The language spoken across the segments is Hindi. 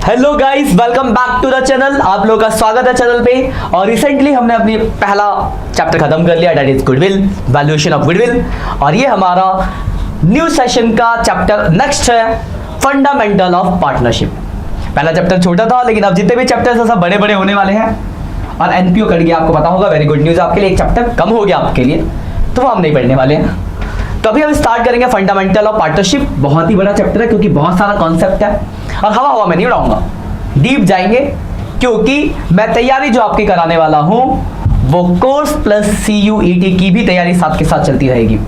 Hello guys, welcome back to the channel. आप लोगों का स्वागत है चैनल पे। और रिसेंटली हमने अपनी पहला चैप्टर खत्म कर लिया, that is goodwill, valuation of goodwill. और ये हमारा न्यू सेशन का चैप्टर नेक्स्ट है, फंडामेंटल ऑफ पार्टनरशिप। पहला चैप्टर छोटा था, लेकिन अब जितने भी चैप्टर्स हैं सब बड़े बड़े होने वाले हैं। और एनपीओ कट गया, आपको पता होगा, वेरी गुड न्यूज आपके लिए, एक चैप्टर कम हो गया आपके लिए, तो वो हम नहीं पढ़ने वाले हैं। तो अभी हम स्टार्ट करेंगे फंडामेंटल ऑफ पार्टनरशिप। बहुत ही बड़ा चैप्टर है क्योंकि बहुत सारा कॉन्सेप्ट है और हवा में नहीं उड़ाऊंगा, डीप जाएंगे। क्योंकि मैं तैयारी जो आपकी कराने वाला हूं वो कोर्स प्लस CUET की भी तैयारी साथ के साथ चलती रहेगी।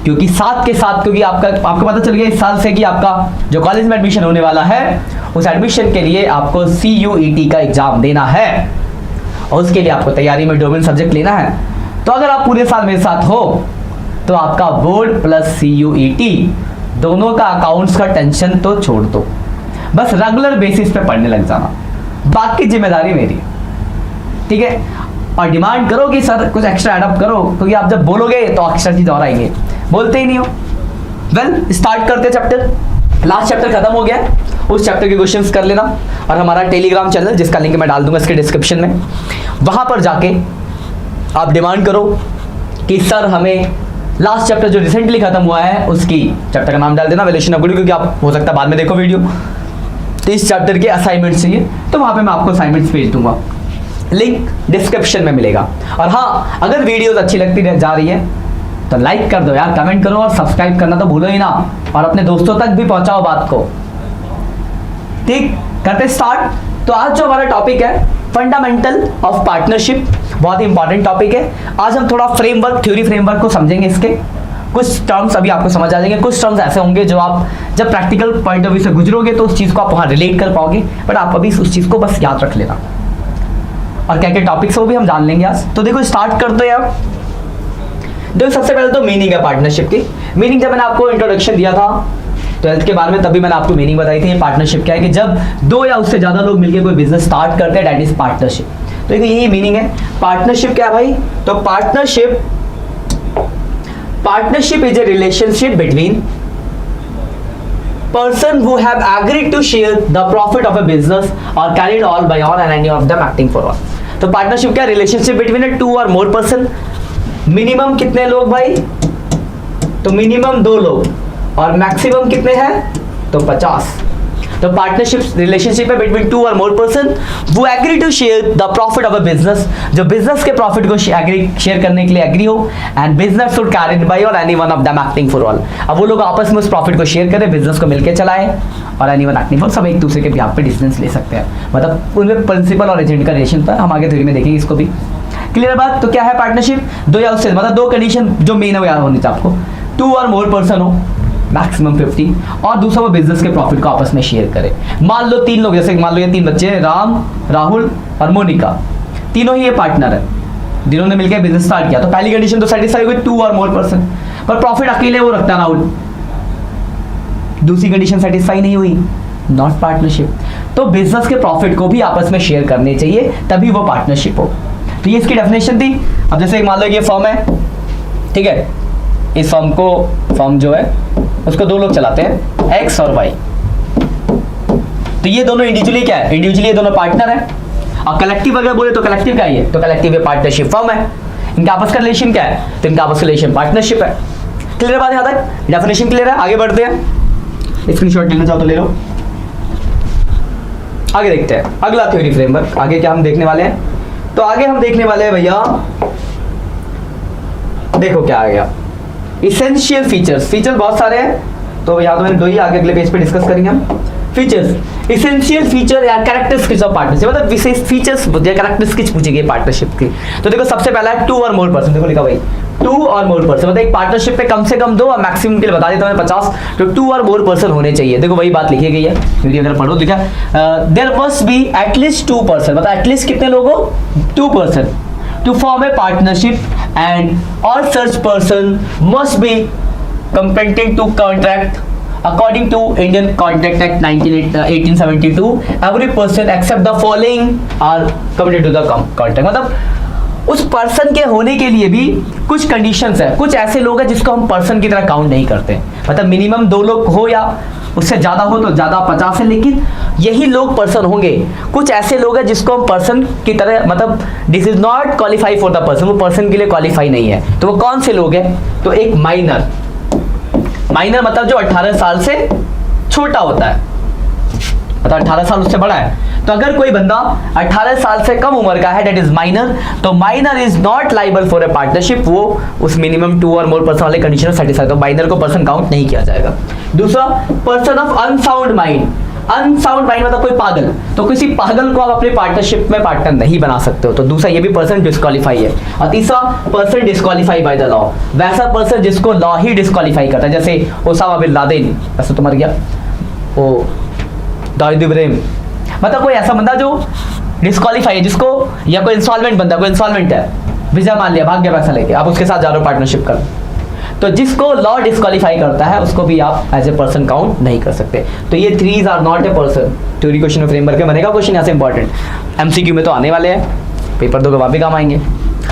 क्योंकि साथ के साथ, क्योंकि आपको पता चल गया इस साल से कि आपका जो कॉलेज में एडमिशन होने वाला है, उस एडमिशन के लिए आपको CUET का एग्जाम देना है और उसके लिए आपको तैयारी में डोमेन सब्जेक्ट लेना है। तो अगर आप पूरे साल मेरे साथ हो तो आपका बोर्ड प्लस CUET दोनों का अकाउंट्स का टेंशन तो छोड़ दो, बस रेगुलर बेसिस पे पढ़ने लग जाना, बाकी जिम्मेदारी मेरी, ठीक है। और डिमांड करो कि सर कुछ एक्स्ट्रा एडअप करो, क्योंकि आप जब बोलोगे तो एक्स्ट्रा चीज और आएंगे, बोलते ही नहीं हो। वेल, स्टार्ट करते चैप्टर। लास्ट चैप्टर खत्म हो गया, उस चैप्टर के क्वेश्चंस कर लेना। और हमारा टेलीग्राम चैनल, जिसका लिंक मैं डाल दूंगा इसके डिस्क्रिप्शन में, वहां पर जाके आप डिमांड करो कि सर हमें लास्ट चैप्टर जो रिसेंटली खत्म हुआ है उसकी चैप्टर का नाम डाल देना, वैल्यूएशन ऑफ गुडविल, क्योंकि आप हो सकता है बाद में देखो वीडियो, तो इस चैप्टर के असाइनमेंट्स चाहिए तो वहां पे मैं आपको असाइनमेंट्स भेज दूंगा, लिंक डिस्क्रिप्शन में मिलेगा। और हाँ, अगर वीडियोस अच्छी लगती जा रही है तो लाइक कर दो यार, कमेंट करो और सब्सक्राइब करना तो भूलो ही ना, और अपने दोस्तों तक भी पहुंचाओ बात को। ठीक, करते स्टार्ट। तो आज जो हमारा टॉपिक है फंडामेंटल ऑफ पार्टनरशिप, बहुत ही इंपॉर्टेंट टॉपिक है। आज हम थोड़ा फ्रेमवर्क, थ्योरी फ्रेमवर्क को समझेंगे। इसके कुछ टर्म्स अभी आपको समझ आ जाएंगे, कुछ टर्म्स ऐसे होंगे जो आप जब प्रैक्टिकल पॉइंट ऑफ व्यू से गुजरोगे तो उस चीज को आप वहां रिलेट कर पाओगे, बट आप अभी उस चीज को बस याद रख लेना। और क्या क्या टॉपिक्स वो भी हम जान लेंगे आज। तो देखो स्टार्ट करते हैं आप। देखो सबसे पहले तो मीनिंग है पार्टनरशिप की। मीनिंग जब मैंने आपको इंट्रोडक्शन दिया था 12th के बारे में, तभी मैंने आपको मीनिंग बताई थी। पार्टनरशिप क्या है कि जब दो या उससे ज्यादा लोग मिलकर कोई बिजनेस स्टार्ट करते हैं, दैट इज पार्टनरशिप। तो यही मीनिंग है। पार्टनरशिप क्या है भाई? तो partnership is a relationship between person who have agreed to share the profit of a business or carried all by all and any of them acting for all। तो पार्टनरशिप क्या? रिलेशनशिप बिटवीन ए 2 और मोर पर्सन। मिनिमम कितने लोग भाई? तो मिनिमम 2 लोग, और मैक्सिमम कितने हैं? तो 50। तो पार्टनरशिप रिलेशनशिप है बिटवीन 2 और मोर पर्सन वो agree to share the profit of a business, जो बिजनेस के प्रॉफिट को शेयर करने के लिए एग्री हो, and business should carried by all any one of them acting for all. अब वो लोग आपस में उस प्रॉफिट को शेयर करें, बिजनेस को मिलकर चलाएं, और एनी वन एक्टिंग फॉर, सब एक दूसरे के बिहाफ पे डिसीजंस ले सकते हैं। मतलब उनमें प्रिंसिपल और एजेंट का रिलेशन था, हम आगे थ्योरी में देखेंगे इसको भी। क्लियर बात? तो क्या है पार्टनरशिप? 2 या उससे, मतलब 2 कंडीशन जो मेन है वो याद होनी चाहिए आपको। 2 और मोर पर्सन हो, मैक्सिमम 50, और दूसरा वो बिजनेस के प्रॉफिट को आपस में शेयर करे। मान लो 3 लोग, जैसे मान लो ये 3 बच्चे हैं, राम, राहुल और मोनिका, तीनों ही ये पार्टनर है, जिन्होंने मिलकर बिजनेस स्टार्ट किया। तो पहली कंडीशन तो सेटिस्फाई हुई, 2 और मोर पर्सन, पर प्रॉफिट अकेले वो रखता राहुल। दूसरी कंडीशन सेटिस्फाई नहीं हुई, नॉट पार्टनरशिप। तो बिजनेस के प्रॉफिट को भी आपस में शेयर करने चाहिए, तभी वो पार्टनरशिप हो। तो ये इसकी डेफिनेशन थी। अब जैसे मान लो ये फर्म है, ठीक है, इस फर्म जो है उसको 2 लोग चलाते हैं, X और Y। तो ये दोनों इंडिविजुअली क्या है? इंडिविजुअली ये दोनों पार्टनर है। और कलेक्टिव अगर बोले तो कलेक्टिव क्या है? तो कलेक्टिव ये पार्टनरशिप फर्म है। इनका आपस का रिलेशन क्या है? तो इनका आपस का रिलेशन पार्टनरशिप है। क्लियर बात? यहां तक डेफिनेशन क्लियर है? आगे बढ़ते हैं। स्क्रीनशॉट लेना चाहो तो ले लो। आगे देखते हैं अगला थ्योरी फ्रेमवर्क। आगे क्या हम देखने वाले हैं? तो आगे हम देखने वाले हैं भैया, देखो क्या आ गया, इसेंशियल फीचर्स। फीचर्स बहुत सारे हैं, तो यहाँ तो मैंने 2 ही आगे अगले पेज पे डिस्कस करेंगे हम। फीचर्स, इसेंशियल फीचर या कैरेक्टरिस्टिक्स ऑफ पार्टनरशिप, मतलब विशेष फीचर्स या कैरेक्टरिस्टिक्स पूछेंगे पार्टनरशिप की। तो देखो सबसे पहला है 2 और मोर पर्सन। देखो लिखा भाई 2 और मोर पर्सन, मतलब एक पार्टनरशिप पे कम से कम 2 और मैक्सिमम के लिए बता देता हूं 50, तो 2 और मोर पर्सन होने चाहिए। देखो वही बात लिखी गई है, वीडियो अगर पढ़ो लिखा there must be at least 2 person, मतलब एटलीस्ट कितने लोग हो? 2 person to form a partnership, and all such person must be competent to contract according to Indian Contract Act 1872. Every person except the following are committed to the contract। मतलब उस पर्सन के होने के लिए भी कुछ कंडीशंस है, कुछ ऐसे लोग हैं जिसको हम पर्सन की तरह काउंट नहीं करते। मतलब मिनिमम 2 लोग हो या उससे ज़्यादा हो तो ज़्यादा 50 है, लेकिन यही लोग पर्सन होंगे। कुछ ऐसे लोग हैं जिसको हम पर्सन की तरह, मतलब this is not qualify for the person, वो पर्सन के लिए क्वालिफाई नहीं है। तो वो कौन से लोग हैं? तो एक माइनर, माइनर मतलब जो 18 साल से छोटा होता है, मतलब 18 साल उससे बड़ा है। तो अगर कोई बंदा 18 साल से कम उम्र का है, दैट इज माइनर, तो minor is not liable for a partnership. वो उस मिनिमम 2 और मोर पर्सन वाले कंडीशन सेटिस्फाई, तो माइनर को पर्सन काउंट नहीं किया जाएगा। दूसरा, person of unsound mind. Unsound mind मतलब कोई पागल, तो किसी पागल को आप अपने पार्टनरशिप में पार्टनर नहीं बना सकते हो। तो दूसरा, ये भी पर्सन डिस्क्वालीफाई है। और तीसरा, person disqualify by the law, वैसा पर्सन जिसको लॉ ही डिस्क्वालीफाई करता है, जैसे ओसामा बिन लादेन, वैसे तो मर गया, वो दाऊद इब्राहिम, मतलब कोई ऐसा बंदा जो डिस्क्वालीफाई है, जिसको, या कोई इंस्टॉलमेंट बंदा, कोई इंस्टॉलमेंट है, वीजा मान लिया, भाग गया पैसा लेके, आप उसके साथ जा रहे हो पार्टनरशिप कर, तो जिसको लॉ डिस्क्वालीफाई करता है उसको भी आप एज ए पर्सन काउंट नहीं कर सकते। तो ये these are not a person. Theory question framework में बनेगा क्वेश्चन यहाँ से इंपॉर्टेंट, एमसीक्यू में तो आने वाले हैं, पेपर दो के बाद भी काम आएंगे।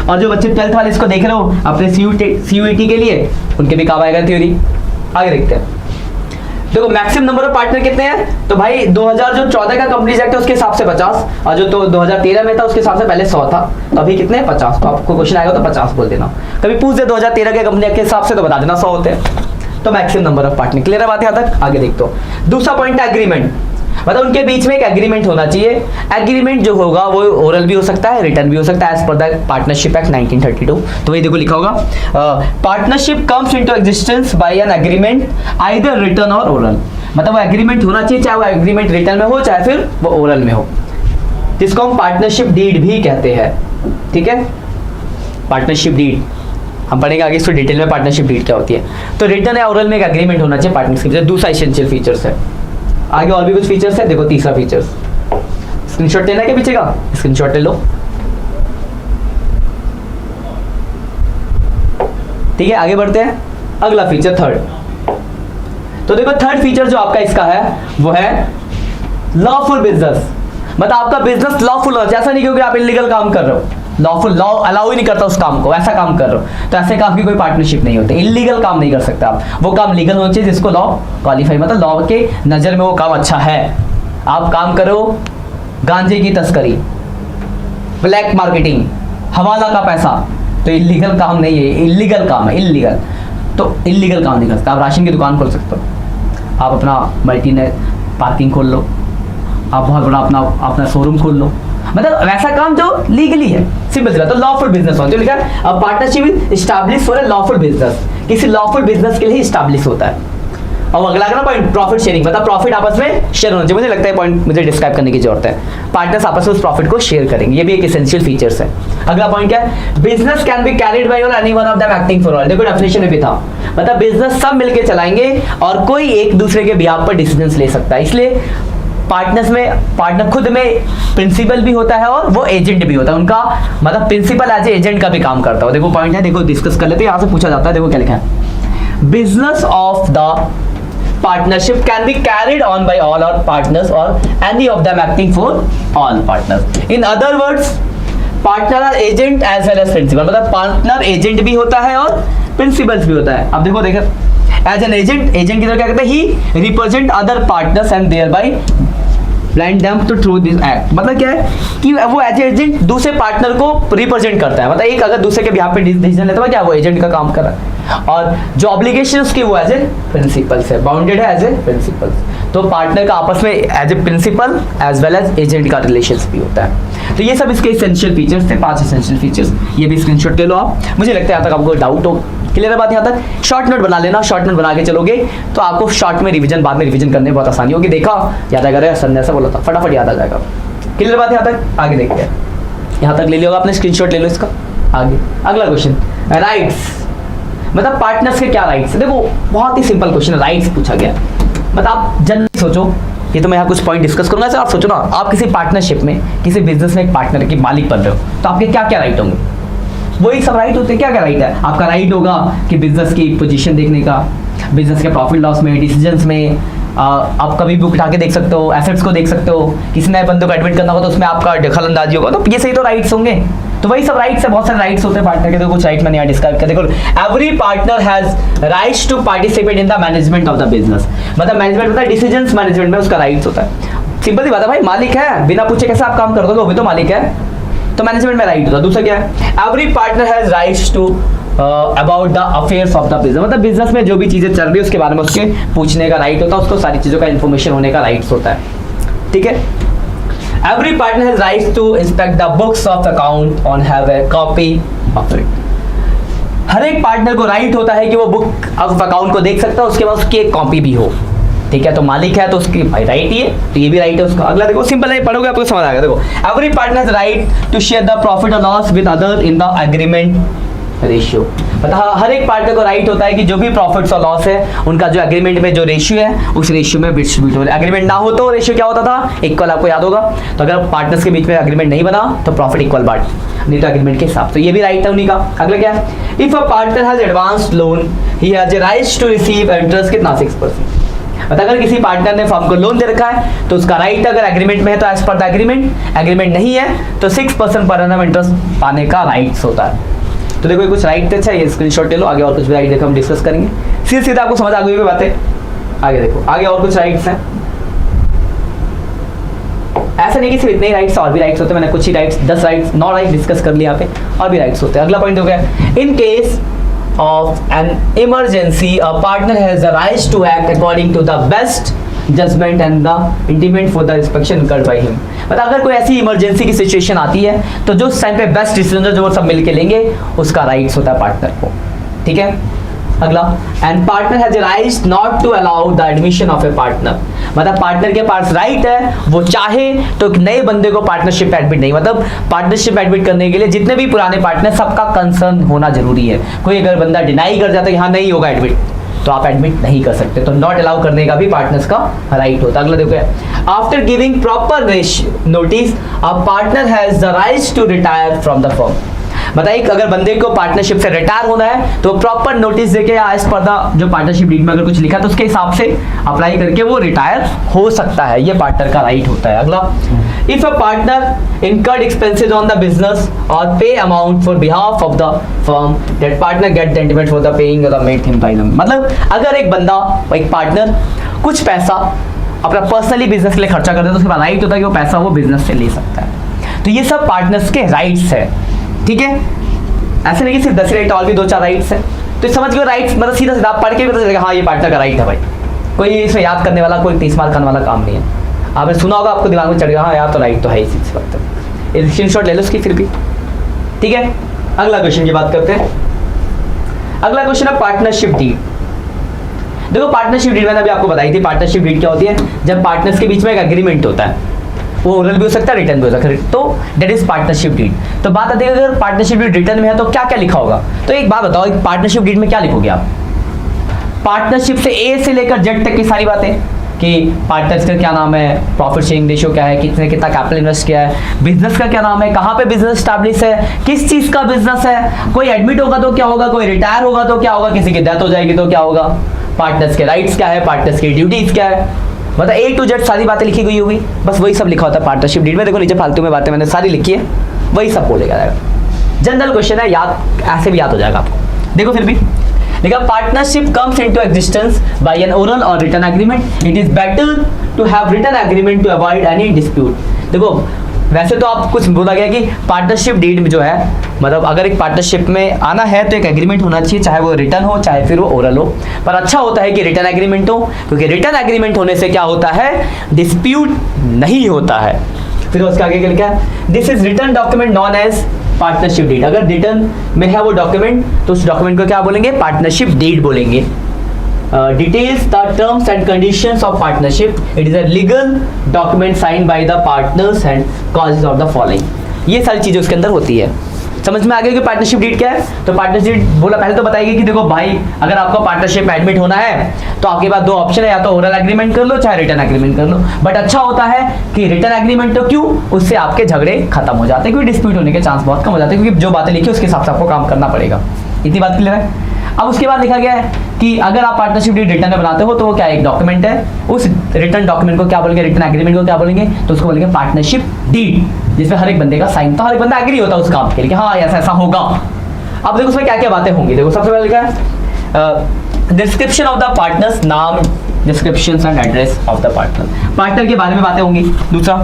और जो बच्चे 12th वाले इसको देख रहे हो अपने सीयूईटी के लिए, उनके भी काम आएगा थ्योरी। आगे देखते हैं। देखो मैक्सिमम नंबर ऑफ पार्टनर कितने हैं? तो भाई 2014 का कंपनीज एक्ट है उसके हिसाब से 50, और जो तो 2013 में था उसके हिसाब से पहले 100 था, तो अभी कितने? 50। तो आपको क्वेश्चन आएगा तो 50 बोल देना। कभी पूछ दे 2013 के कंपनी एक्ट के हिसाब से तो बता देना 100 होते हैं। तो maximum number of partner. Clear है बात यहाँ तक? आगे देखते हो। दूसरा पॉइंट है एग्रीमेंट, मतलब उनके बीच में एक एग्रीमेंट होना चाहिए। एग्रीमेंट जो होगा वो ओरल भी हो सकता है, रिटर्न भी हो सकता है, as per the partnership act 1932। तो वही देखो लिखा होगा, partnership comes into existence by an agreement either written or oral, मतलब वो एग्रीमेंट होना चाहिए, चाहे वो एग्रीमेंट रिटर्न में हो चाहे फिर वो ओरल में हो, जिसको हम पार्टनरशिप डीड भी कहते हैं। ठीक है, पार्टनरशिप डीड हम पढ़ेंगे आगे इसको डिटेल में, पार्टनरशिप डीड क्या होती है। तो रिटर्न या ओरल में एक एग्रीमेंट होना चाहिए पार्टनरशिप। दूसरा एसेंशियल फीचर्स है। आगे और भी कुछ फीचर्स है, देखो तीसरा फीचर्स, स्क्रीनशॉट लेना है क्या पीछे का? स्क्रीनशॉट ले लो। ठीक है, आगे बढ़ते हैं। अगला फीचर थर्ड। तो देखो थर्ड फीचर जो आपका इसका है वो है लॉफुल बिजनेस, मतलब आपका बिजनेस लॉफुल हो, जैसा नहीं क्योंकि आप इलीगल काम कर रहे हो, लॉफुल, लॉ अलाउ ही नहीं करता उस काम को, ऐसा काम कर रहे हो, तो ऐसे काम की कोई पार्टनरशिप नहीं होती। इलीगल काम नहीं कर सकते आप, वो काम लीगल होना चाहिए जिसको लॉ क्वालिफाई, मतलब लॉ के नज़र में वो काम अच्छा है। आप काम करो गांजे की तस्करी, ब्लैक मार्केटिंग, हवाला का पैसा, तो इलीगल काम नहीं है, इलीगल काम है, इलीगल। तो इलीगल काम नहीं कर सकते। आप राशन की दुकान खोल सकते हो, आप अपना मल्टीनेट पार्किंग खोल लो, आप बहुत बड़ा अपना शोरूम खोल लो, मतलब वैसा काम जो लीगली है, सिंपल सी बात। तो लॉफुल बिजनेस होता है, लिखा है a partnership is establish for a lawful business, किसी लॉफुल बिजनेस के लिए एस्टैब्लिश होता है। और अगला ना पॉइंट प्रॉफिट शेयरिंग, मतलब प्रॉफिट आपस में शेयर होना चाहिए। मुझे लगता है पॉइंट मुझे डिस्क्राइब करने की जरूरत है, पार्टनर्स आपस में उस प्रॉफिट को शेयर करेंगे, ये भी एक एसेंशियल फीचर्स है। अगला पॉइंट क्या है? Business can be carried by all any one of them acting for all. देखो डेफिनेशन में भी था, मतलब बिजनेस सब मिलके चलाएंगे और कोई एक दूसरे के बिहाफ पर डिसीजंस ले सकता है। इसलिए पार्टनर्स में, पार्टनर खुद में प्रिंसिपल भी होता है और वो एजेंट भी होता है, उनका मतलब प्रिंसिपल एज एजेंट का भी काम करता है। देखो पॉइंट है, देखो डिस्कस कर लेते हैं, यहाँ से पूछा जाता है। देखो क्या लिखा है, business of the partnership can be carried on by all our partners or any of them acting for all partners. In other words, partner are agent as well as principal, मतलब partner agent भी होता है और principals भी होता है। अब देखो as an agent, agent की तरह क्या कहते हैं? He represent other partners and thereby blind them to through this act। मतलब क्या है कि वो एज एजेंट दूसरे पार्टनर को रिप्रेजेंट करता है, मतलब एक अगर दूसरे के बिहाफ पे डिसीजन लेता है क्या, वो एजेंट का काम कर रहा है। और जो ऑब्लिगेशन उसकी वो एज ए प्रिंसिपल्स है, बाउंडेड है एज ए प्रिंसिपल्स। तो पार्टनर का आपस में as a principal as well as agent का रिलेशन भी होता है। तो ये सब इसके एसेंशियल फीचर्स थे, 5 एसेंशियल फीचर्स। ये भी स्क्रीनशॉट ले लो आप। मुझे लगता है यहाँ तक आपको डाउट हो, क्लियर है बात यहाँ तक? शॉर्ट नोट बना लेना, शॉर्ट नोट बना के चलोगे तो आपको शॉर्ट में रिवीजन, बाद में रिवीजन करने में बहुत आसानी होगी। देखा याद आएगा, सर ने ऐसा बोला था, फटाफट याद आ जाएगा। क्लियर बात यहाँ तक? आगे देखते हैं। यहाँ तक ले लिया होगा आपने, स्क्रीनशॉट ले लो इसका। आगे अगला क्वेश्चन, राइट्स, मतलब पार्टनर्स के क्या राइट्स है। देखो बहुत ही सिंपल क्वेश्चन है, राइट्स पूछा गया। मतलब आप जनरली सोचो, ये तो मैं यहाँ कुछ पॉइंट डिस्कस करूंगा सर, आप सोचो ना, आप किसी पार्टनरशिप में, किसी बिजनेस में एक पार्टनर की मालिक बन रहे हो, तो आपके क्या क्या राइट होंगे? वही सब राइट होते हैं। क्या क्या राइट है आपका? राइट होगा कि बिजनेस की पोजीशन देखने का, बिजनेस के प्रॉफिट लॉस में, डिसीजंस में, आप कभी भी उठा के देख सकते हो, एसेट्स को देख सकते हो, किसी नए बंदे को एडमिट करना होगा तो उसमें आपका दखल अंदाजी होगा, तो ये सही तो राइट्स होंगे। तो वही सब राइट्स है, बहुत सारे राइट्स होते हैं पार्टनर के। तो कुछ राइट मैंने यहाँ डिस्क्राइब कर, देखो every partner has rights to participate in the management of the business. मतलब मैनेजमेंट होता है, डिसीजंस मैनेजमेंट में उसका राइट्स होता है। सिंपल सी बात है भाई, मालिक है, बिना पूछे कैसे आप काम कर दोगे, वो भी तो मालिक है, तो मैनेजमेंट में राइट होता है। दूसरा क्या है, every partner has rights to about the affairs of the business. मतलब बिजनेस में जो भी चीजें चल रही है उसके बारे में उसके पूछने का राइट होता है, उसको सारी चीजों का इन्फॉर्मेशन होने का राइट्स होता है, ठीक है। Every partner has rights to inspect the books of account on have a copy of it. हर एक पार्टनर को राइट होता है कि वो बुक ऑफ अकाउंट को देख सकता है, उसके बाद उसकी एक कॉपी भी हो, ठीक है। तो मालिक है तो उसकी राइट ही है, तो ये भी राइट है उसका। अगला देखो, सिंपल है, पढ़ोगे आपको समझ आएगा। देखो every partner has right to share the profit और loss with other in the agreement ratio. मतलब हर एक पार्टनर को राइट होता है कि जो भी प्रॉफिट्स और लॉस है उनका जो एग्रीमेंट में जो रेशियो है उस रेशियो में डिस्ट्रीब्यूट हो। एग्रीमेंट ना हो तो रेशियो क्या होता था, इक्वल, आपको याद होगा। तो अगर पार्टनर्स के बीच में एग्रीमेंट नहीं बना तो प्रॉफिट इक्वल बांट, नहीं तो एग्रीमेंट के हिसाब से। ये भी राइट है उन्हीं का। अगला क्या है, if a partner has advance loan he has a right to receive interest कितना 6%। मतलब अगर किसी पार्टनर ने फर्म को लोन दे रखा है तो उसका राइट है, अगर एग्रीमेंट में है तो as per the agreement, agreement नहीं है तो 6% पर एनम इंटरेस्ट पाने का राइट्स होता है। तो देखो ये कुछ राइट अच्छा, ये स्क्रीनशॉट ले लो। आगे और कुछ भी राइट देखो हम डिस्कस करेंगे, सीधे सीधे आपको समझ आ गई बातें। आगे देखो, आगे और कुछ राइट्स हैं, ऐसा नहीं कि सिर्फ इतने ही राइट्स, और भी राइट्स होते हैं। मैंने कुछ ही राइट्स 10 राइट्स 9 राइट डिस्कस कर लिया यहाँ पे, और भी राइट्स होते हैं। अगला पॉइंट हो गया, in case of an emergency a partner has the right to act according to the best judgment and the intimate for the inspection incurred by him। मतलब अगर कोई ऐसी इमरजेंसी की सिचुएशन आती है तो जो उस टाइम पे बेस्ट डिसीजन जो वो सब मिलके लेंगे उसका राइट्स होता है पार्टनर को, ठीक है। अगला, and partner has a right not to allow the admission of a partner. मतलब पार्टनर के पास राइट है, वो चाहे तो एक नए बंदे को पार्टनरशिप में एडमिट नहीं, मतलब पार्टनरशिप एडमिट करने के लिए जितने भी पुराने पार्टनर सबका कंसर्न होना जरूरी है। कोई अगर बंदा डिनाई कर जाता है कि हाँ नहीं होगा एडमिट, तो आप एडमिट नहीं कर सकते, तो नॉट अलाउ करने का भी पार्टनर्स का राइट होता है। अगला देखो, after giving proper notice a partner has the right to retire from the firm. बताइए अगर बंदे को पार्टनरशिप से रिटायर होना है तो प्रॉपर नोटिस देके या एज पर द जो पार्टनरशिप डीड में अगर कुछ लिखा तो उसके हिसाब से अप्लाई करके वो रिटायर हो सकता है, ये पार्टनर का राइट होता है। अगला, if a partner incurred expenses on the business और पे amount for behalf of the firm that partner get the intimate for the paying the made him by them. मतलब अगर एक बंदा, एक पार्टनर कुछ पैसा अपना पर्सनली बिजनेस के लिए खर्चा करता है तो उसके बाद राइट होता है कि वो पैसा वो बिजनेस से ले सकता है। तो ये सब पार्टनर्स के राइट्स है, ठीक है। ऐसे नहीं कि सिर्फ 10 राइट और भी 2-4 राइट्स है, तो समझ गए राइट्स, मतलब सीधा सीधा पढ़ के भी पता चलेगा हाँ ये पार्टनर का राइट है भाई। कोई इसमें याद करने वाला, कोई 30 मार्क खाने वाला काम नहीं है। आपने सुना होगा, आपको दिमाग में चढ़ गया हाँ यार तो राइट तो है इसी वक्त, स्क्रीनशॉट ले लो उसकी फिर भी, ठीक है। अगला क्वेश्चन की बात करते हैं। अगला क्वेश्चन है पार्टनरशिप डीड। देखो पार्टनरशिप डीड मैंने अभी आपको बताई थी, पार्टनरशिप डीड क्या होती है, जब पार्टनर्स के बीच में एक एग्रीमेंट होता है, वो ओरल भी हो सकता है रिटर्न भी हो सकता है, तो दैट इज पार्टनरशिप डीड। तो बात आती है अगर पार्टनरशिप डीड रिटर्न में है तो क्या क्या लिखा होगा। तो एक बात बताओ, एक पार्टनरशिप डीड में क्या लिखोगे आप। पार्टनरशिप से ए से लेकर जेड तक की सारी बातें, कि पार्टनर्स का क्या नाम है, प्रॉफिट शेयरिंग रेशियो क्या है, कितने कितना कैपिटल इन्वेस्ट किया है, बिजनेस का क्या नाम है, कहाँ पे बिजनेस स्टैब्लिश है, किस चीज का बिजनेस है, कोई एडमिट होगा तो क्या होगा, कोई रिटायर होगा तो क्या होगा, किसी की डेथ हो जाएगी तो क्या होगा, पार्टनर्स के राइट्स क्या है, पार्टनर्स की ड्यूटीज क्या है, मतलब ए टू जेड सारी बातें लिखी गई होगी। बस वही सब लिखा होता है पार्टनरशिप डीड में। देखो नीचे फालतू में बातें मैंने सारी लिखी है, वही सब बोलेगा जाएगा। जनरल क्वेश्चन है, याद ऐसे भी याद हो जाएगा आपको। देखो फिर भी देखा, partnership comes into existence by an oral और written agreement. It is better to have written agreement to avoid any dispute. देखो वैसे तो आप कुछ बोला गया कि पार्टनरशिप डीड में जो है, मतलब अगर एक पार्टनरशिप में आना है तो एक एग्रीमेंट होना चाहिए, चाहे वो रिटर्न हो चाहे फिर वो ओरल हो, पर अच्छा होता है कि रिटर्न एग्रीमेंट हो, क्योंकि रिटर्न एग्रीमेंट होने से क्या होता है, डिस्प्यूट नहीं होता है। फिर उसके आगे क्या लिखा है, this is written document known as partnership deed. अगर रिटर्न में है वो डॉक्यूमेंट तो उस डॉक्यूमेंट को क्या बोलेंगे, पार्टनरशिप डीड बोलेंगे। Details the terms and conditions of partnership. It is a legal document signed by the partners and causes of the following. ये सारी चीजें उसके अंदर होती है। समझ में आ गया कि पार्टनरशिप डीड क्या है। तो पार्टनरशिप डीड बोला पहले तो बताएगी कि देखो भाई अगर आपको पार्टनरशिप में एडमिट होना है तो आपके पास दो ऑप्शन है, या तो ओरल एग्रीमेंट कर लो चाहे रिटर्न एग्रीमेंट कर लो। बट अच्छा होता है कि रिटर्न एग्रीमेंट, तो क्यों, उससे आपके झगड़े खत्म हो जाते हैं, क्योंकि डिस्प्यूट होने के चांस बहुत कम हो जाते हैं, क्योंकि जो बातें लिखी उसके हिसाब से आपको काम करना पड़ेगा। इतनी बात क्लियर है। अब उसके बाद लिखा गया है कि अगर आप पार्टनरशिप डीड रिटर्न में बनाते हो तो वो क्या एक डॉक्यूमेंट है, उस रिटर्न डॉक्यूमेंट को क्या बोलेंगे, रिटर्न एग्रीमेंट को क्या बोलेंगे, तो उसको बोलेंगे पार्टनरशिप डीड, जिसमें हर एक बंदे का साइन, तो हर एक बंदा एग्री होता है उस काम के लिए कि हाँ ऐसा ऐसा होगा। अब देखो उसमें क्या क्या बातें होंगी, देखो सबसे पहले लिखा है डिस्क्रिप्शन ऑफ द पार्टनर्स, नाम, descriptions and address of the partner के बारे में बातें होंगी। दूसरा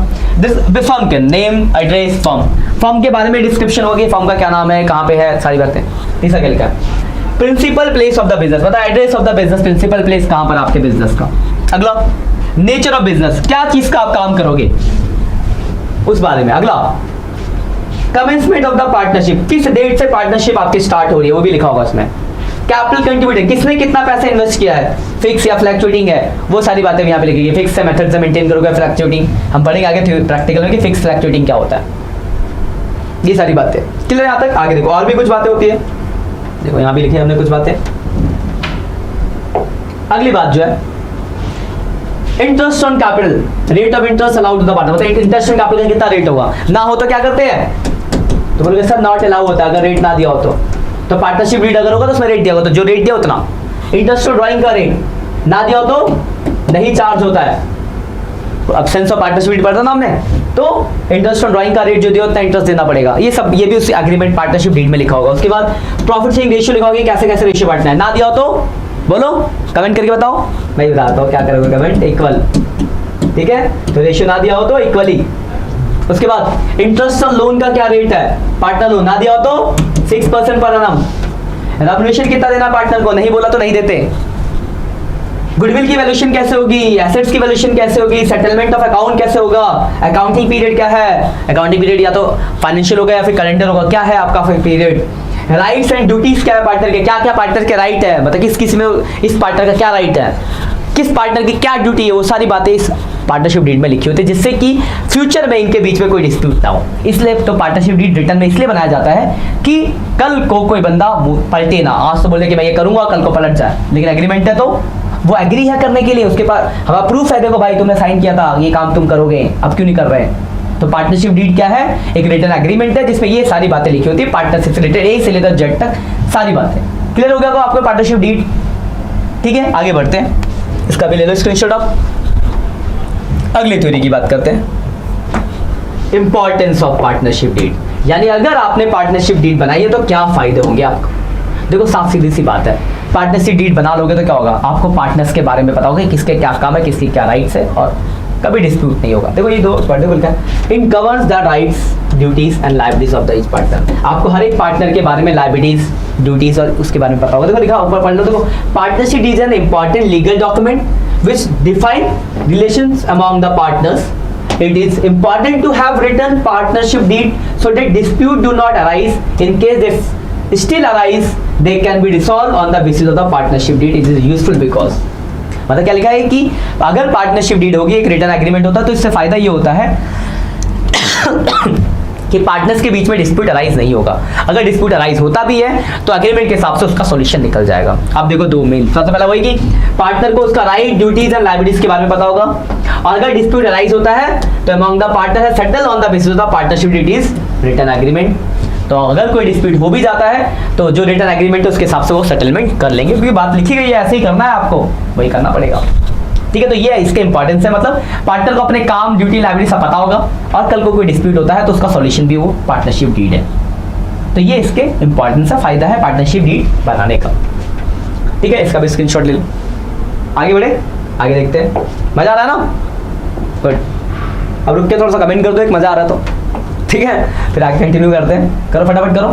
फर्म के नेम, एड्रेस, फर्म के बारे में डिस्क्रिप्शन होगी, फर्म का क्या नाम है, कहाँ पे है, सारी बातें। तीसरा क्या लिखा है principal place of the business, मतलब address of the business, principal place कहाँ पर आपके बिजनेस का। अगला नेचर ऑफ बिजनेस, क्या चीज का आप काम करोगे उस बारे में। अगला कमेंसमेंट ऑफ द पार्टनरशिप, किस डेट से पार्टनरशिप आपकी स्टार्ट हो रही है वो भी लिखा होगा उसमें। कैपिटल कंट्रीब्यूटेड, किसने कितना पैसा इन्वेस्ट किया है, फिक्स या फ्लैक्चुएटिंग है, वो सारी बातें यहाँ पे लिखी है। फिक्स से मेथड से मेंटेन करोगे, फ्लैक्चुएटिंग हम पढ़ेंगे आगे प्रैक्टिकल में कि फिक्स फ्लैक्चुएटिंग क्या होता है, ये सारी बातें क्लियर यहाँ तक। आगे देखो और भी कुछ बातें होती है, देखो यहाँ भी लिखी है हमने कुछ बातें। अगली बात जो है interest on capital, rate of interest allowed to the partner, मतलब इंटरेस्ट ऑन कैपिटल कितना रेट होगा, ना हो तो क्या करते हैं, तो बोलोगे सर नॉट अलाउ होता है अगर रेट ना दिया हो तो पार्टनरशिप डीड अगर होगा तो उसमें रेट दिया होगा, तो जो रेट दिया उतना। इंटरेस्ट ऑन ड्राइंग का रेट ना दिया हो तो नहीं चार्ज होता है, एब्सेंस ऑफ पार्टनरशिप डीड पढ़ा था ना हमने, तो इंटरेस्ट ऑन ड्राइंग का रेट जो दिया उतना इंटरेस्ट देना पड़ेगा। ये सब ये भी उस एग्रीमेंट पार्टनरशिप डीड में लिखा होगा। उसके बाद प्रॉफिट शेयरिंग रेशियो लिखा होगा, कैसे कैसे रेशियो बांटना है, ना दिया हो तो बोलो कमेंट करके बताओ, मैं बताता हूँ क्या करोगे कमेंट, इक्वल, ठीक है, तो रेशियो ना दिया हो तो इक्वली। उसके बाद इंटरेस्ट ऑन लोन का क्या रेट है, पार्टनर लोन ना दिया हो तो 6% पर एनम। रेम्युनरेशन कितना देना पार्टनर को, नहीं बोला तो नहीं देते। गुडविल की वैल्यूएशन कैसे होगी, एसेट्स की वैल्यूएशन कैसे होगी, सेटलमेंट ऑफ अकाउंट कैसे होगा, अकाउंटिंग पीरियड क्या है, अकाउंटिंग पीरियड या तो फाइनेंशियल होगा या फिर कैलेंडर होगा, क्या है आपका पीरियड, राइट्स एंड ड्यूटीज क्या है पार्टनर के, क्या क्या पार्टनर के राइट है, मतलब किस किस में इस पार्टनर का क्या राइट है, किस पार्टनर की क्या ड्यूटी है, वो सारी बातें इस पार्टनरशिप डीड में लिखी होती है, जिससे कि फ्यूचर में इनके बीच में कोई डिस्प्यूट ना हो। इसलिए तो पार्टनरशिप डीड रिटर्न में इसलिए बनाया जाता है कि कल को कोई बंदा पलटे ना, आज तो बोले कि मैं ये करूंगा कल को पलट जाए, लेकिन एग्रीमेंट है तो वो एग्री है करने के लिए, उसके पास हमारा प्रूफ है, देखो भाई तुमने साइन किया था, ये काम तुम करोगे, अब क्यों नहीं कर रहे। तो पार्टनरशिप डीड क्या है, एक रिटर्न एग्रीमेंट है जिसमें ये सारी बातें लिखी होती है, पार्टनरशिप से रिलेटेड ए से लेकर जेड तक सारी बातें। क्लियर हो गया तो आपको पार्टनरशिप डीड, ठीक है। आगे बढ़ते हैं, इसका भी ले लो स्क्रीनशॉट आप। अगली थ्योरी की बात करते हैं, इंपॉर्टेंस ऑफ पार्टनरशिप डीड, यानी अगर आपने पार्टनरशिप डीड बनाई है तो क्या फायदे होंगे आपको। देखो साफ सीधी सी बात है, पार्टनरशिप डीड बना लोगे तो क्या होगा, आपको पार्टनर्स के बारे में पता होगा किसके क्या काम है, किसकी क्या राइट्स है, और कभी डिस्प्यूट नहीं होगा। देखो ये दो पर्टिकुलर क्या है, in covers the rights, duties and liabilities of the each partner, आपको हर एक पार्टनर के बारे में लायबिलिटीज, ड्यूटीज और उसके बारे में पता होगा। देखो लिखा ऊपर पढ़ लो, देखो partnership deed is an important legal document which define relations among the partners. It is important to have written partnership deed so that dispute do not arise. In case they still arise, they can be resolved on the basis of the partnership deed. It is useful because मतलब क्या लिखा है कि अगर पार्टनरशिप डीड होगी, एक रिटर्न एग्रीमेंट होता है, तो इससे फायदा ये होता है कि पार्टनर्स के बीच में डिस्प्यूट अराइज नहीं होगा। अगर डिस्प्यूट अराइज होता भी है तो एग्रीमेंट के हिसाब से उसका सॉल्यूशन निकल जाएगा। अब देखो दो मेन, सबसे पहला वही कि पार्टनर को उसका राइट, ड्यूटीज एंड लायबिलिटीज के बारे में पता होगा, और अगर डिस्प्यूट अराइज होता है तो अमंग द पार्टनर है settle on the basis of the partnership deed written agreement. तो अगर कोई डिस्प्यूट हो भी जाता है तो जो रिटर्न एग्रीमेंट है उसके हिसाब से वो सेटलमेंट कर लेंगे, क्योंकि बात लिखी गई है, ऐसे ही करना है आपको, वही करना पड़ेगा, ठीक है। तो ये इसके इंपॉर्टेंस है, मतलब पार्टनर को अपने काम, ड्यूटी, लायबिलिटी सब पता होगा, और कल को कोई डिस्प्यूट होता है तो उसका सॉल्यूशन भी वो पार्टनरशिप डीड है। तो ये इसके इंपॉर्टेंस है, फायदा है पार्टनरशिप डीड बनाने का, ठीक है। इसका भी स्क्रीनशॉट ले लो। आगे बढ़े, आगे देखते हैं। मजा आ रहा है ना, गुड। अब रुक के थोड़ा सा कमेंट कर दो एक मजा आ रहा है तो, ठीक है, फिर आगे कंटिन्यू करते हैं। करो फटाफट करो,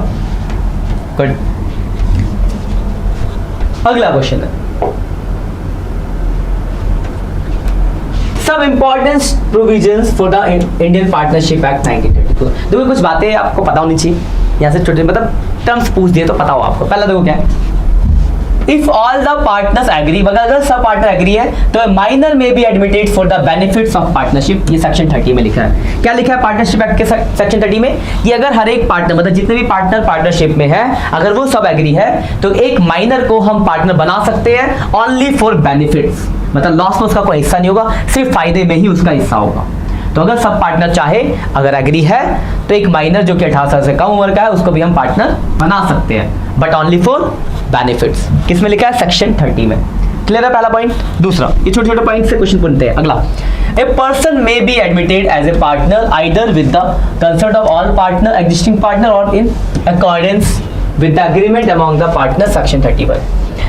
गुड। अगला क्वेश्चन है सब important provisions for the Indian partnership act 1932। देखो कुछ बातें आपको पता होनी चाहिए, यहाँ से छोटे मतलब टर्म्स पूछ दिए तो पता हो आपको। पहला देखो क्या है, if all the partners agree, अगर सब पार्टनर एग्री है तो minor may be admitted for the benefits of partnership. ये सेक्शन 30 में लिखा है। क्या लिखा है पार्टनरशिप एक्ट के सेक्शन 30 में, कि अगर हर एक पार्टनर, मतलब जितने भी पार्टनर पार्टनरशिप में है, अगर वो सब एग्री है तो एक माइनर को हम पार्टनर बना सकते हैं ओनली फॉर बेनिफिट्स, मतलब लॉस में उसका कोई हिस्सा नहीं होगा, सिर्फ फायदे में ही उसका हिस्सा होगा। तो अगर सब पार्टनर चाहे, अगर एग्री है, तो एक माइनर जो कि 18 साल से कम उम्र का है उसको भी हम पार्टनर बना सकते हैं, बट ओनली फॉर बेनिफिट्स। किस में लिखा है? सेक्शन 30 में। क्लियर है पहला पॉइंट। दूसरा, ये छोटे छोटे पॉइंट से क्वेश्चन पूछते हैं। अगला, a person may be admitted as a partner either with the concert of all partner existing partner और in accordance with the agreement among the partner. Section 31।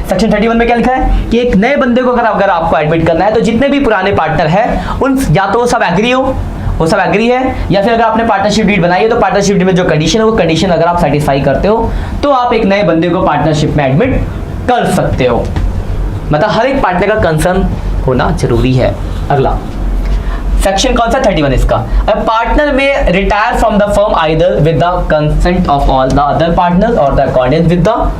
Section 31 में क्या लिखा है कि एक नए बंदे को अगर आपको एडमिट करना है तो जितने भी पुराने पार्टनर है उन या तो वो सब एग्री हो, वो सब एग्री है, या फिर अगर आपने पार्टनरशिप डीड बनाई है तो पार्टनरशिप डीड में जो कंडीशन है वो कंडीशन अगर आप सेटिस्फाई करते हो तो आप एक नए बंदे को पार्टनरशिप में एडमिट कर सकते हो। मतलब हर एक पार्टनर का कंसर्न होना जरूरी है। अगला सेक्शन कौन सा? 31 इसका। Partner may retire from the firm either with the consent of all the other partners और the accordance with the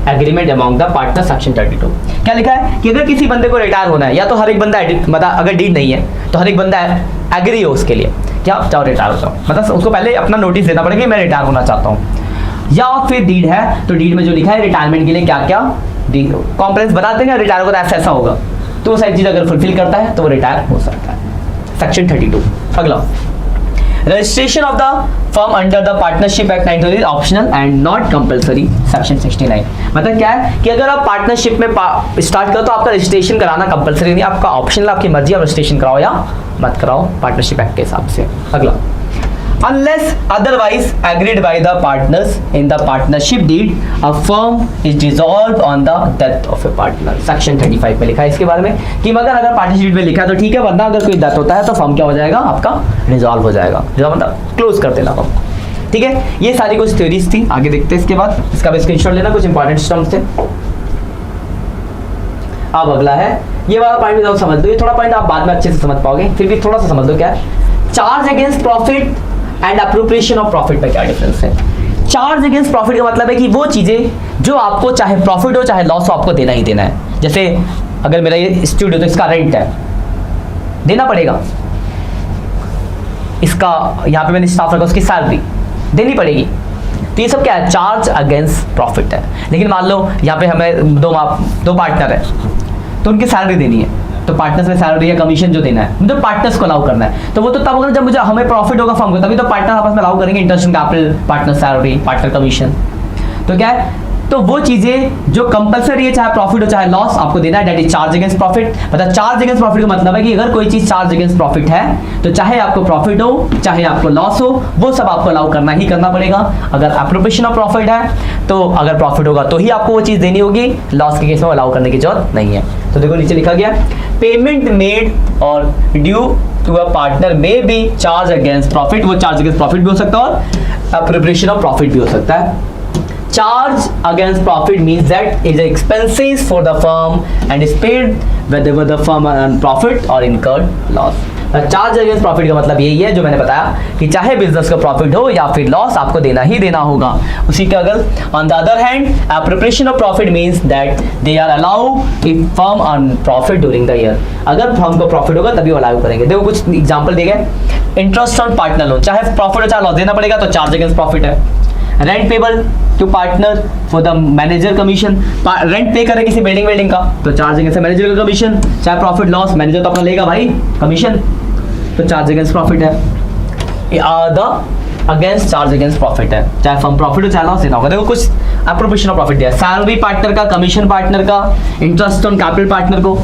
agreement among the partner. Section 32 क्या लिखा है कि अगर किसी बंदे को रिटायर होना है, या तो हर एक बंदा मतलब अगर डीड नहीं है तो हर एक बंदा एग्री हो उसके लिए, क्या चाहो रिटायर हो जाओ, मतलब उसको पहले अपना नोटिस देना पड़ेगा कि मैं रिटायर होना चाहता हूँ, या फिर डीड है तो डीड में जो लिखा है रिटायरमेंट के लिए क्या क्या कॉम्प्लेंस बताते हैं, रिटायर होगा ऐसा ऐसा होगा, तो वो सारी चीज अगर फुलफिल करता है तो वो रिटायर हो सकता है। सेक्शन 32। अगला, registration of the firm under the partnership act 19 optional and not compulsory. Section 69 मतलब क्या है कि अगर आप पार्टनरशिप में स्टार्ट करो तो आपका रजिस्ट्रेशन कराना कंपलसरी नहीं, आपका ऑप्शनल, आपकी मर्जी, आप रजिस्ट्रेशन कराओ या मत कराओ पार्टनरशिप एक्ट के हिसाब से। अगला, unless otherwise agreed by the partners in the partnership deed, a firm is dissolved on the death of a partner। Section 35 में लिखा है इसके बारे में कि मगर अगर पार्टनरशिप डीड में लिखा है तो ठीक है, वरना अगर कोई डेथ होता है तो फर्म क्या हो जाएगा? आपका डिसॉल्व हो जाएगा, मतलब क्लोज कर देना फर्म। ठीक है, ये सारी कुछ थ्योरीज थी। आगे देखते हैं इसके बाद, इसका भी स्क्रीनशॉट लेना, कुछ इंपॉर्टेंट टर्म्स थे। अब अगला है, ये वाला पॉइंट भी समझ लो, ये थोड़ा पॉइंट आप बाद में अच्छे से समझ पाओगे, फिर भी थोड़ा सा समझ लो क्या है। Charge against profit and appropriation of profit में क्या डिफरेंस है? चार्ज अगेंस्ट प्रॉफिट का मतलब है कि वो चीजें जो आपको चाहे प्रॉफिट हो चाहे लॉस हो आपको देना ही देना है। जैसे अगर मेरा ये स्टूडियो तो इसका रेंट है, देना पड़ेगा। इसका यहाँ पे मैंने स्टाफ रखा, उसकी सैलरी देनी पड़ेगी। तो ये सब क्या है? चार्ज अगेंस्ट प्रॉफिट है। लेकिन मान लो यहाँ पे हमें दो पार्टनर है तो उनकी सैलरी देनी है, तो पार्टनर्स में सैलरी या कमीशन जो देना है मतलब पार्टनर्स को अलाउ करना है, तो वो तो तब होगा जब मुझे हमें प्रॉफिट होगा फर्म को, तभी तो पार्टनर आपस में अलाउ करेंगे, interest capital, partner salary, partner commission. तो क्या है, तो वो चीजें जो कंपलसरी है, चाहे प्रॉफिट हो चाहे लॉस, आपको देना है। That is charge against profit. मतलब चार्ज अगेंस्ट प्रॉफिट का मतलब है कि अगर कोई चीज चार्ज अगेंस्ट प्रॉफिट है तो चाहे आपको प्रॉफिट हो चाहे आपको लॉस हो, वो सब आपको अलाउ करना ही करना पड़ेगा। अगर एप्रोप्रिएशन ऑफ प्रॉफिट है तो अगर प्रॉफिट होगा तो ही आपको वो चीज देनी होगी, लॉस के केस में अलाउ करने की जरूरत नहीं है। तो देखो नीचे लिखा गया, payment made or due to a partner may be charge against profit. वो चार्ज अगेंस्ट प्रॉफिट भी हो सकता है और एप्रोप्रिएशन ऑफ प्रॉफिट भी हो सकता है। Charge against profit means that it is expenses for the firm and is paid whether the firm earn profit or incurred loss। Charge against profit का मतलब यही है जो मैंने बताया कि चाहे बिजनेस का प्रॉफिट हो या फिर लॉस आपको देना ही देना होगा। उसी के अगर on the other hand appropriation of profit means that they are allow if firm earn profit during the year. अगर फर्म को प्रॉफिट होगा तभी वो अलाउ करेंगे। देखो कुछ एग्जांपल दिए गए, इंटरेस्ट ऑन पार्टनर लोन, चाहे प्रॉफिट हो चाहे लॉस देना पड़ेगा, तो चार्ज अगेंस्ट प्रॉफिट है। Rent payable to partner for the manager commission, rent pay करे किसी बिल्डिंग का तो चार्ज अगेंस्ट मैनेजर का कमीशन, चाहे प्रॉफिट लॉस मैनेजर तो अपना लेगा भाई कमीशन, तो चार्ज अगेंस्ट प्रॉफिट है। The against charge against profit है, चाहे फर्म प्रॉफिट हो चाहे लॉस देना होगा। देखो कुछ एप्रोप्रिएशन ऑफ प्रॉफिट दिया, सैलरी पार्टनर का, कमीशन पार्टनर का, इंटरेस्ट ऑन कैपिटल पार्टनर को,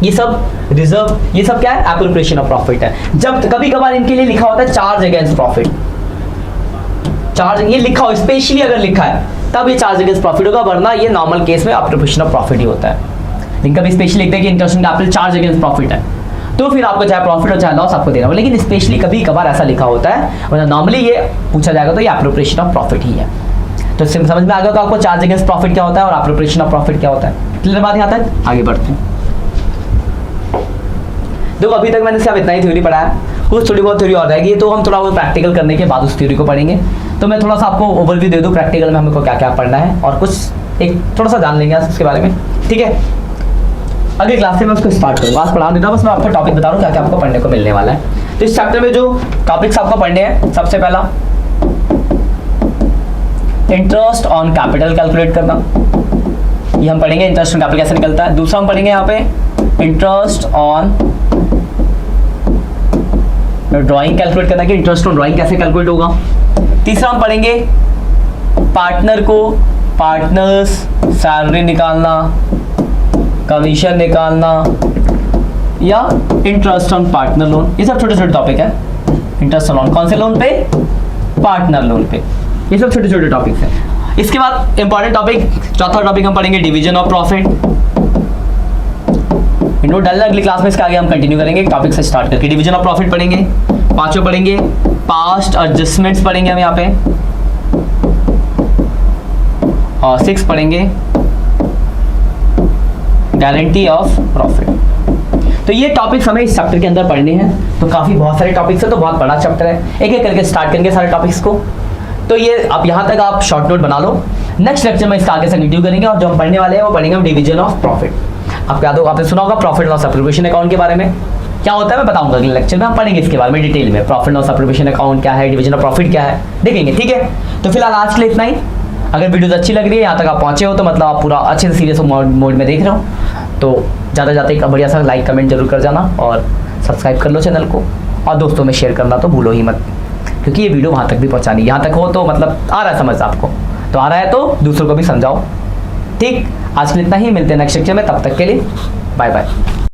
ये सब रिजर्व, ये सब क्या है? एप्रोप्रिएशन ऑफ प्रॉफिट है। जब कभी कभार इनके लिए लिखा होता है चार्ज अगेंस्ट प्रॉफिट, चार्ज ये लिखा हो, स्पेशली अगर लिखा है तब ये चार्ज अगेंस्ट प्रॉफिट होगा, वरना ये नॉर्मल केस में एप्रोप्रिएशन ऑफ प्रॉफिट ही होता है। लेकिन कभी स्पेशली लिखते हैं कि interest on capital charge against profit है, तो फिर आपको चाहे प्रॉफिट हो चाहे लॉस आपको देना होगा। लेकिन स्पेशली कभी कभार ऐसा लिखा होता है, वरना नॉर्मली ये पूछा जाएगा तो ये एप्रोप्रिएशन ऑफ प्रॉफिट ही है। तो समझ में आ गया कि आपको चार्ज अगेंस्ट प्रॉफिट क्या होता है और एप्रोप्रिएशन ऑफ प्रॉफिट क्या होता है। क्लियर बात यहाँ तक? आगे बढ़ते हैं। देखो अभी तक मैंने सिर्फ इतना ही थ्योरी पढ़ाया, कुछ थोड़ी बहुत थ्योरी और रहेगी, तो हम थोड़ा बहुत प्रैक्टिकल करने के बाद उस थ्योरी को पढ़ेंगे। तो मैं थोड़ा सा आपको ओवरव्यू दे दूं प्रैक्टिकल में हमको क्या क्या पढ़ना है, और कुछ एक थोड़ा सा जान लेंगे उसके बारे में, ठीक है। अगली क्लास से मैं उसको स्टार्ट करूँगा, आज पढ़ा देता हूँ, बस मैं आपको टॉपिक बता रहा हूँ क्या क्या आपको पढ़ने को मिलने वाला है। तो इस चैप्टर में जो टॉपिक्स आपको पढ़ने हैं, सबसे पहला इंटरेस्ट ऑन कैपिटल कैलकुलेट करना, ये हम पढ़ेंगे, इंटरेस्ट ऑन कैपिटल कैसे निकलता है। दूसरा हम पढ़ेंगे यहाँ पे इंटरेस्ट ऑन ड्राइंग कैलकुलेट करना कि इंटरेस्ट ऑन ड्राइंग कैसे कैलकुलेट होगा। तीसरा हम पढ़ेंगे पार्टनर्स सैलरी निकालना, कमीशन निकालना या इंटरेस्ट ऑन पार्टनर लोन। ये सब छोटे छोटे टॉपिक है। इंटरेस्ट ऑन लोन कौन से लोन पे? पार्टनर लोन पे। ये सब छोटे छोटे टॉपिक्स हैं। इसके बाद इंपॉर्टेंट टॉपिक, चौथा टॉपिक हम पढ़ेंगे डिवीजन ऑफ प्रॉफिट। इनको डालना अगली क्लास में, इसके आगे हम कंटिन्यू करेंगे टॉपिक से स्टार्ट करके। डिवीजन ऑफ प्रॉफिट पढ़ेंगे। पांचवें पढ़ेंगे पास्ट एडजस्टमेंट्स पढ़ेंगे हम यहाँ पे, और 6 पढ़ेंगे गारंटी ऑफ प्रॉफिट। तो ये टॉपिक्स हमें इस चैप्टर के अंदर पढ़ने हैं। तो काफी बहुत सारे टॉपिक्स है, तो बहुत बड़ा चैप्टर है। एक एक करके स्टार्ट करेंगे सारे टॉपिक्स को। तो ये अब यहाँ तक आप शॉर्ट नोट बना लो। नेक्स्ट लेक्चर में इसका आगे से कंटिन्यू करेंगे, और जो हम पढ़ने वाले हैं वो पढ़ेंगे हम डिवीजन ऑफ प्रॉफिट। आपको याद होगा, आपने सुना होगा प्रॉफिट लॉस एप्रोप्रिएशन अकाउंट के बारे में क्या होता है, मैं बताऊंगा अगले लेक्चर में। हम पढ़ेंगे इसके बारे में डिटेल में, प्रॉफिट लॉस एप्रोप्रिएशन अकाउंट क्या है, डिवीजन ऑफ प्रॉफिट क्या है, देखेंगे। ठीक है, तो फिलहाल आज के लिए इतना ही। अगर वीडियो अच्छी लग रही है, यहाँ तक आप पहुंचे हो, तो मतलब आप पूरा अच्छे से सीरियस मोड में देख रहे हो, तो ज़्यादा जाते एक बढ़िया सा लाइक कमेंट जरूर कर जाना, और सब्सक्राइब कर लो चैनल को, और दोस्तों में शेयर करना तो भूलो ही मत, क्योंकि ये वीडियो वहाँ तक भी पहुँचानी। यहाँ तक हो तो मतलब आ रहा है समझ आपको, तो आ रहा है तो दूसरों को भी समझाओ। ठीक, आज के लिए इतना ही। मिलते हैं नेक्स्ट लेक्चर में, तब तक के लिए बाय बाय।